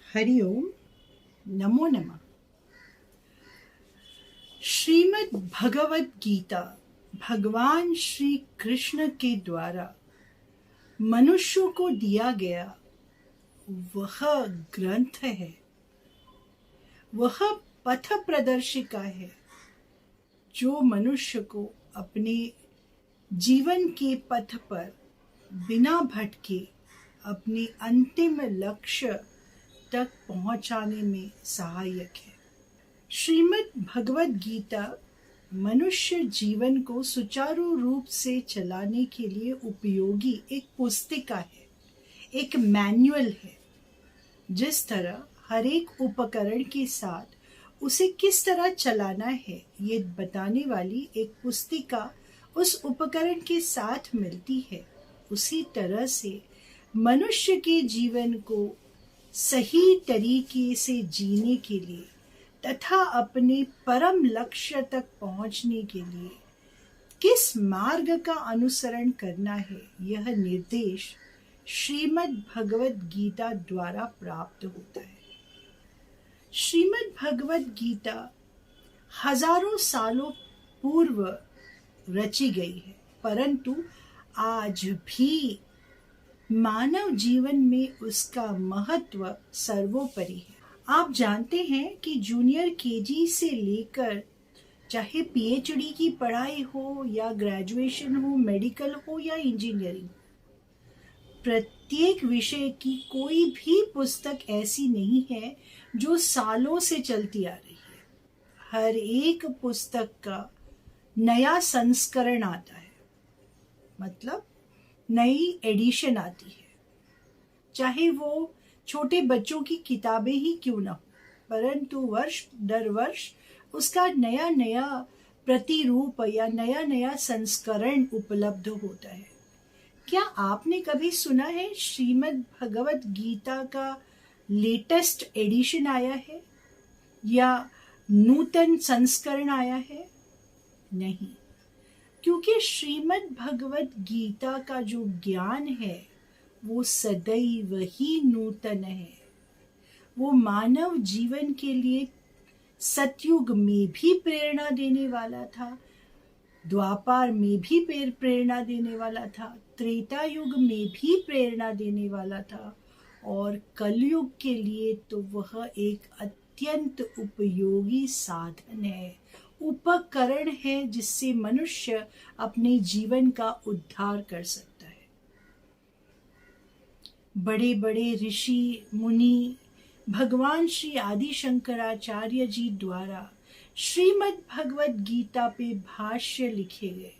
हरि ओम। नमो नमः। श्रीमद् भगवत गीता भगवान श्री कृष्ण के द्वारा मनुष्यों को दिया गया वह ग्रंथ है, वह पथ प्रदर्शिका है जो मनुष्य को अपने जीवन के पथ पर बिना भटके अपने अंतिम लक्ष्य तक पहुंचाने में सहायक है। श्रीमद् भगवत गीता मनुष्य जीवन को सुचारू रूप से चलाने के लिए उपयोगी एक पुस्तिका है, एक मैनुअल है। जिस तरह हर एक उपकरण के साथ उसे किस तरह चलाना है ये बताने वाली एक पुस्तिका उस उपकरण के साथ मिलती है, उसी तरह से मनुष्य के जीवन को सही तरीके से जीने के लिए तथा अपने परम लक्ष्य तक पहुंचने के लिए किस मार्ग का अनुसरण करना है, यह निर्देश श्रीमद् भगवत गीता द्वारा प्राप्त होता है। श्रीमद् भगवत गीता हजारों सालों पूर्व रची गई है, परंतु आज भी मानव जीवन में उसका महत्व सर्वोपरि है। आप जानते हैं कि जूनियर केजी से लेकर चाहे पीएचडी की पढ़ाई हो या ग्रेजुएशन हो, मेडिकल हो या इंजीनियरिंग, प्रत्येक विषय की कोई भी पुस्तक ऐसी नहीं है जो सालों से चलती आ रही है। हर एक पुस्तक का नया संस्करण आता है, मतलब नई एडिशन आती है। चाहे वो छोटे बच्चों की किताबें ही क्यों ना हो, परंतु वर्ष दर वर्ष उसका नया नया प्रतिरूप या नया नया संस्करण उपलब्ध होता है। क्या आपने कभी सुना है श्रीमद् भगवत गीता का लेटेस्ट एडिशन आया है या नूतन संस्करण आया है? नहीं, क्योंकि श्रीमद् भगवत गीता का जो ज्ञान है वो सदैव ही नूतन है। वो मानव जीवन के लिए सतयुग में भी प्रेरणा देने वाला था, द्वापर में भी प्रेरणा देने वाला था, त्रेता युग में भी प्रेरणा देने वाला था, और कलयुग के लिए तो वह एक अत्यंत उपयोगी साधन है, उपकरण है जिससे मनुष्य अपने जीवन का उद्धार कर सकता है। बड़े बड़े ऋषि मुनि भगवान श्री आदि शंकराचार्य जी द्वारा श्रीमद् भगवत गीता पे भाष्य लिखे गए।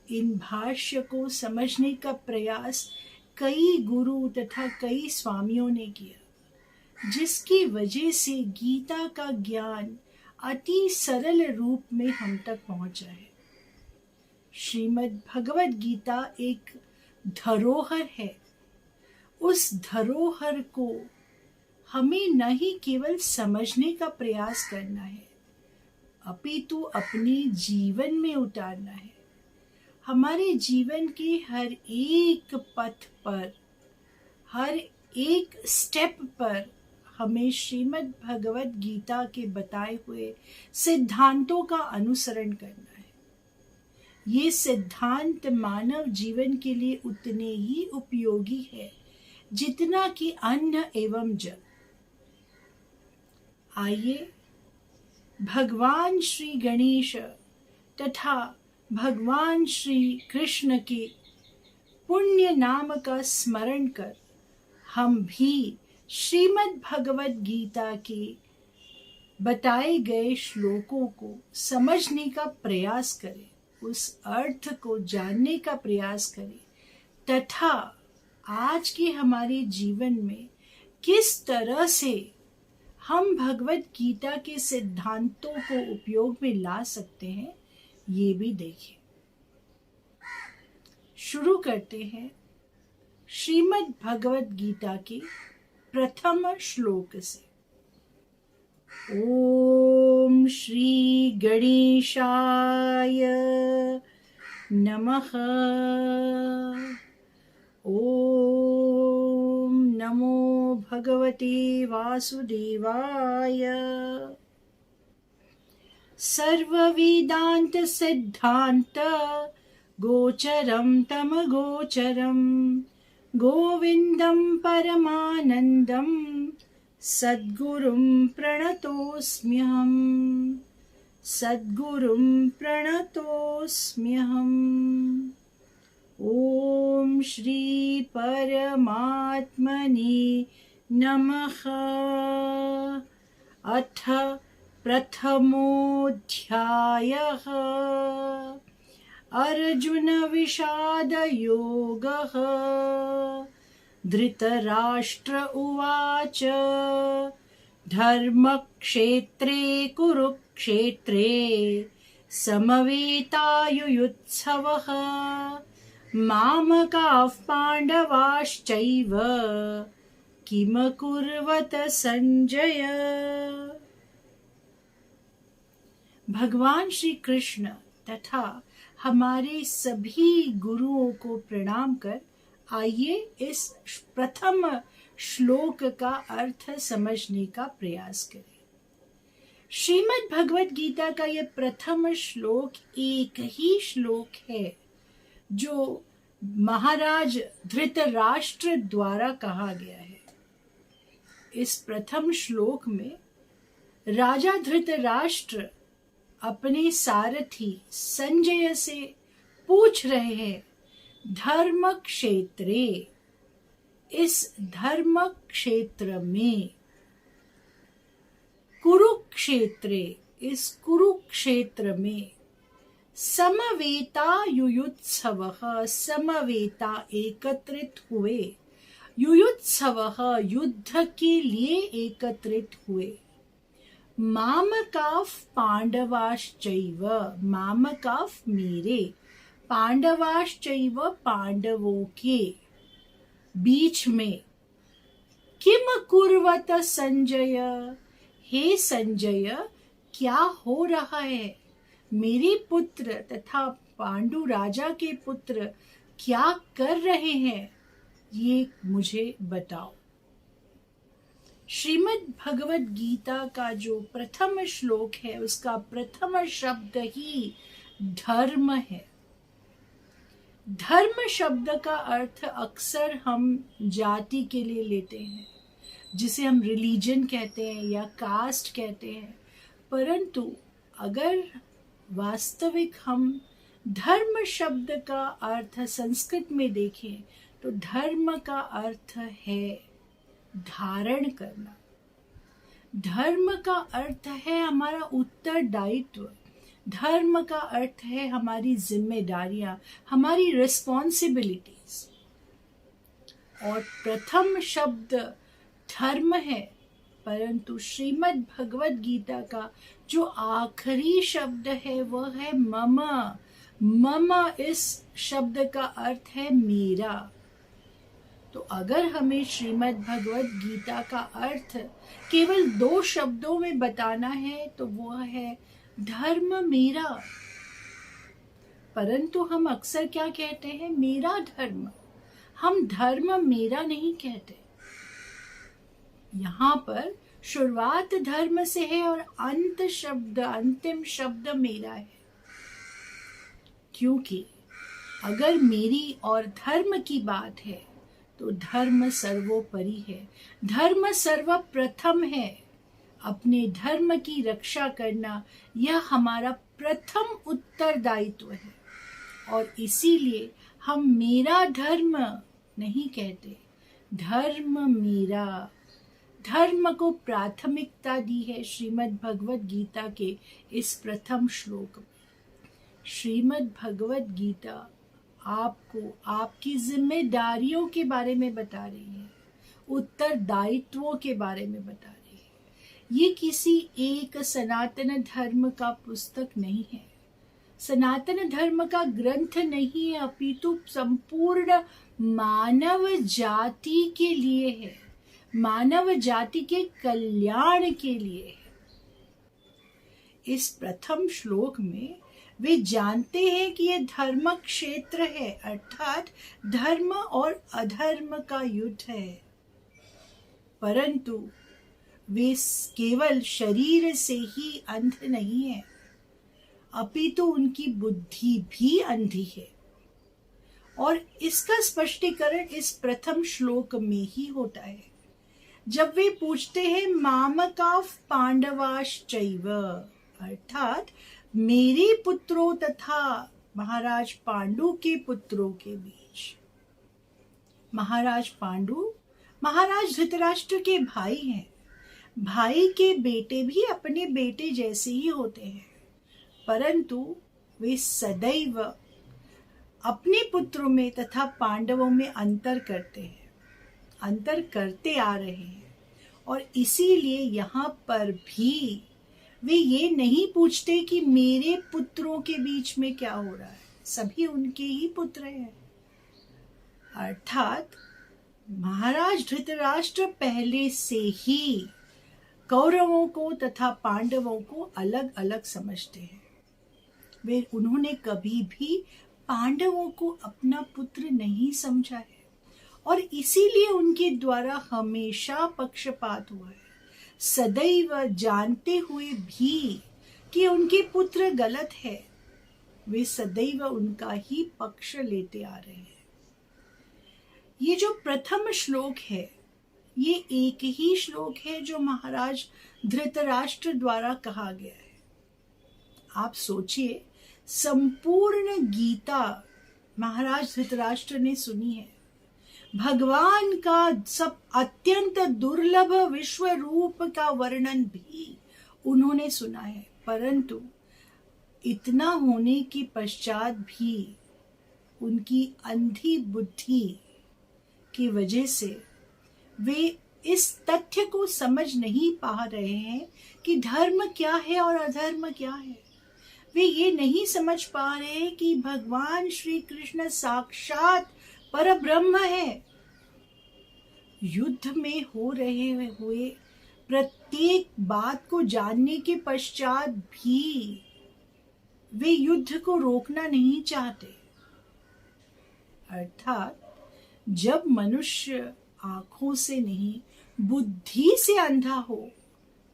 इन भाष्य को समझने का प्रयास कई गुरु तथा कई स्वामियों ने किया, जिसकी वजह से गीता का ज्ञान अति सरल रूप में हम तक पहुंचा है। श्रीमद् भगवत गीता एक धरोहर है। उस धरोहर को हमें न ही केवल समझने का प्रयास करना है, अपितु अपने जीवन में उतारना है। हमारे जीवन के हर एक पथ पर, हर एक स्टेप पर हमें श्रीमद् भगवत गीता के बताए हुए सिद्धांतों का अनुसरण करना है। ये सिद्धांत मानव जीवन के लिए उतने ही उपयोगी है जितना कि अन्न एवं जल। आइए भगवान श्री गणेश तथा भगवान श्री कृष्ण के पुण्य नाम का स्मरण कर हम भी श्रीमद् भगवत गीता के बताए गए श्लोकों को समझने का प्रयास करें, उस अर्थ को जानने का प्रयास करें तथा आज के हमारे जीवन में किस तरह से हम भगवत गीता के सिद्धांतों को उपयोग में ला सकते हैं ये भी देखें। शुरू करते हैं श्रीमद् भगवत गीता के प्रथम श्लोक से। ओम श्री गणेशाय नमः। ओम नमो भगवते वासुदेवाय। सर्ववेदांत सिद्धांत गोचरं तमगोचरं गोविंदं परमानंदं सद्गुरुं प्रणतोऽस्म्यहम्। सद्गुरुं प्रणतोऽस्म्यहम्। ॐ श्री परमात्मने नमः। अथ प्रथमोऽध्यायः अर्जुन विषाद योगः। धृतराष्ट्र उवाच धर्मक्षेत्रे कुरुक्षेत्रे समवेतायुयुत्सवः मामकाः पाण्डवाश्चैव किमकुर्वत संजय। भगवान श्री कृष्ण तथा हमारे सभी गुरुओं को प्रणाम कर आइए इस प्रथम श्लोक का अर्थ समझने का प्रयास करें। श्रीमद् भगवत गीता का यह प्रथम श्लोक एक ही श्लोक है जो महाराज धृतराष्ट्र द्वारा कहा गया है। इस प्रथम श्लोक में राजा धृतराष्ट्र अपने सारथी संजय से पूछ रहे हैं, धर्म क्षेत्रे, इस धर्म क्षेत्र में, कुरुक्षेत्रे, इस कुरुक्षेत्र में, समवेता युयुत्सवः, समवेता एकत्रित हुए, युयुत्सवः युद्ध के लिए एकत्रित हुए, मामकाः पांडवाश्चैव, मामकाः मेरे, पांडवाश्चैव पांडवों के बीच में, किम कुर्वत संजय, हे संजय क्या हो रहा है, मेरे पुत्र तथा पांडु राजा के पुत्र क्या कर रहे हैं, ये मुझे बताओ। श्रीमद् भगवत गीता का जो प्रथम श्लोक है उसका प्रथम शब्द ही धर्म है। धर्म शब्द का अर्थ अक्सर हम जाति के लिए लेते हैं, जिसे हम रिलीजन कहते हैं या कास्ट कहते हैं, परंतु अगर वास्तविक हम धर्म शब्द का अर्थ संस्कृत में देखें तो धर्म का अर्थ है धारण करना। धर्म का अर्थ है हमारा उत्तरदायित्व। धर्म का अर्थ है हमारी जिम्मेदारियां, हमारी रिस्पॉन्सिबिलिटीज। और प्रथम शब्द धर्म है, परंतु श्रीमद् भगवत गीता का जो आखिरी शब्द है वह है मम। मम इस शब्द का अर्थ है मेरा। तो अगर हमें श्रीमद् भगवत गीता का अर्थ केवल 2 शब्दों में बताना है तो वह है धर्म मेरा। परंतु हम अक्सर क्या कहते हैं, मेरा धर्म। हम धर्म मेरा नहीं कहते। यहाँ पर शुरुआत धर्म से है और अंत शब्द, अंतिम शब्द मेरा है। क्योंकि अगर मेरी और धर्म की बात है तो धर्म सर्वोपरि है, धर्म सर्वप्रथम है। अपने धर्म की रक्षा करना यह हमारा प्रथम उत्तरदायित्व है और इसीलिए हम मेरा धर्म नहीं कहते, धर्म मेरा। धर्म को प्राथमिकता दी है श्रीमद् भगवत गीता के इस प्रथम श्लोक में। श्रीमद् भगवत गीता आपको आपकी जिम्मेदारियों के बारे में बता रही है, उत्तरदायित्वों के बारे में बता रही है। ये किसी एक सनातन धर्म का पुस्तक नहीं है, सनातन धर्म का ग्रंथ नहीं है, अपितु संपूर्ण मानव जाति के लिए है, मानव जाति के कल्याण के लिए है। इस प्रथम श्लोक में वे जानते हैं कि यह धर्म क्षेत्र है, अर्थात धर्म और अधर्म का युद्ध है। परंतु वे केवल शरीर से ही अंध नहीं है, अपितु उनकी बुद्धि भी अंधी है। और इसका स्पष्टीकरण इस प्रथम श्लोक में ही होता है, जब वे पूछते हैं मामकाफ पांडवाश्चैव, अर्थात मेरे पुत्रों तथा महाराज पांडु के पुत्रों के बीच। महाराज पांडु महाराज धृतराष्ट्र के भाई हैं। भाई के बेटे भी अपने बेटे जैसे ही होते हैं, परंतु वे सदैव अपने पुत्रों में तथा पांडवों में अंतर करते हैं, अंतर करते आ रहे हैं। और इसीलिए यहाँ पर भी वे ये नहीं पूछते कि मेरे पुत्रों के बीच में क्या हो रहा है, सभी उनके ही पुत्र हैं। अर्थात महाराज धृतराष्ट्र पहले से ही कौरवों को तथा पांडवों को अलग अलग समझते हैं। उन्होंने कभी भी पांडवों को अपना पुत्र नहीं समझा है, और इसीलिए उनके द्वारा हमेशा पक्षपात हुआ है। सदैव जानते हुए भी कि उनके पुत्र गलत है, वे सदैव उनका ही पक्ष लेते आ रहे हैं। ये जो प्रथम श्लोक है, ये एक ही श्लोक है जो महाराज धृतराष्ट्र द्वारा कहा गया है। आप सोचिए, संपूर्ण गीता महाराज धृतराष्ट्र ने सुनी है, भगवान का सब अत्यंत दुर्लभ विश्व रूप का वर्णन भी उन्होंने सुना है, परंतु इतना होने के पश्चात भी उनकी अंधी बुद्धि की वजह से वे इस तथ्य को समझ नहीं पा रहे हैं कि धर्म क्या है और अधर्म क्या है। वे ये नहीं समझ पा रहे हैं कि भगवान श्री कृष्ण साक्षात परब्रह्म है। युद्ध में हो रहे हुए प्रत्येक बात को जानने के पश्चात भी वे युद्ध को रोकना नहीं चाहते। अर्थात जब मनुष्य आंखों से नहीं बुद्धि से अंधा हो,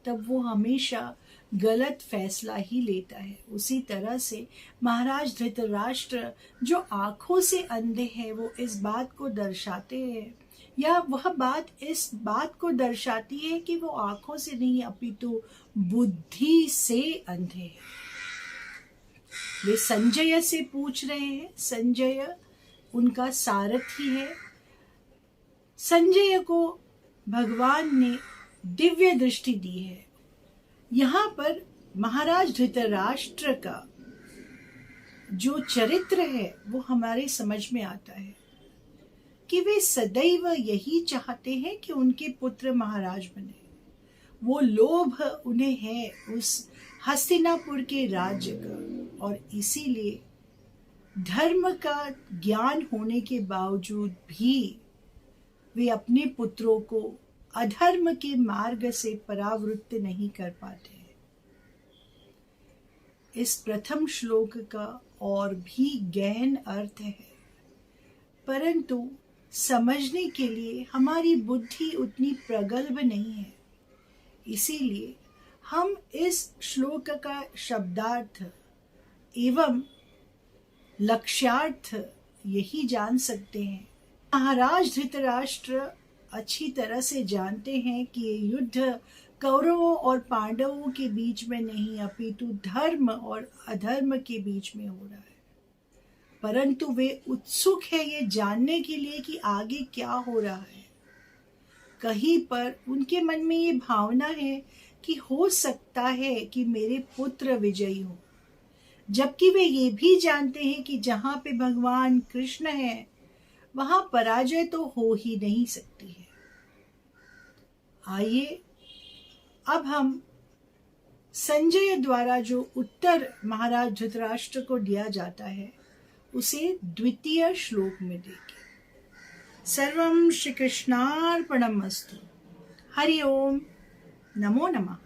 तब वो हमेशा गलत फैसला ही लेता है। उसी तरह से महाराज धृतराष्ट्र जो आंखों से अंधे हैं, वो इस बात को दर्शाते हैं, या वह बात इस बात को दर्शाती है कि वो आंखों से नहीं अपितु बुद्धि से अंधे हैं। वे संजय से पूछ रहे हैं, संजय उनका सारथी है। संजय को भगवान ने दिव्य दृष्टि दी है। यहाँ पर महाराज धृतराष्ट्र का जो चरित्र है वो हमारे समझ में आता है कि वे सदैव यही चाहते हैं कि उनके पुत्र महाराज बने। वो लोभ उन्हें है उस हस्तिनापुर के राज्य का, और इसीलिए धर्म का ज्ञान होने के बावजूद भी वे अपने पुत्रों को अधर्म के मार्ग से परावृत्त नहीं कर पाते। इस प्रथम श्लोक का और भी गहन अर्थ है, परंतु समझने के लिए हमारी बुद्धि उतनी प्रगल्भ नहीं है। इसीलिए हम इस श्लोक का शब्दार्थ एवं लक्ष्यार्थ यही जान सकते हैं। महाराज धृतराष्ट्र अच्छी तरह से जानते हैं कि ये युद्ध कौरवों और पांडवों के बीच में नहीं अपितु धर्म और अधर्म के बीच में हो रहा है, परंतु वे उत्सुक है ये जानने के लिए कि आगे क्या हो रहा है। कहीं पर उनके मन में ये भावना है कि हो सकता है कि मेरे पुत्र विजयी हो, जबकि वे ये भी जानते हैं कि जहाँ पे भगवान कृष्ण है वहां पराजय तो हो ही नहीं सकती है। आइए अब हम संजय द्वारा जो उत्तर महाराज धृतराष्ट्र को दिया जाता है उसे द्वितीय श्लोक में देखें। सर्वं श्री कृष्णार्पणमस्तु। हरि ओम, नमो नमः।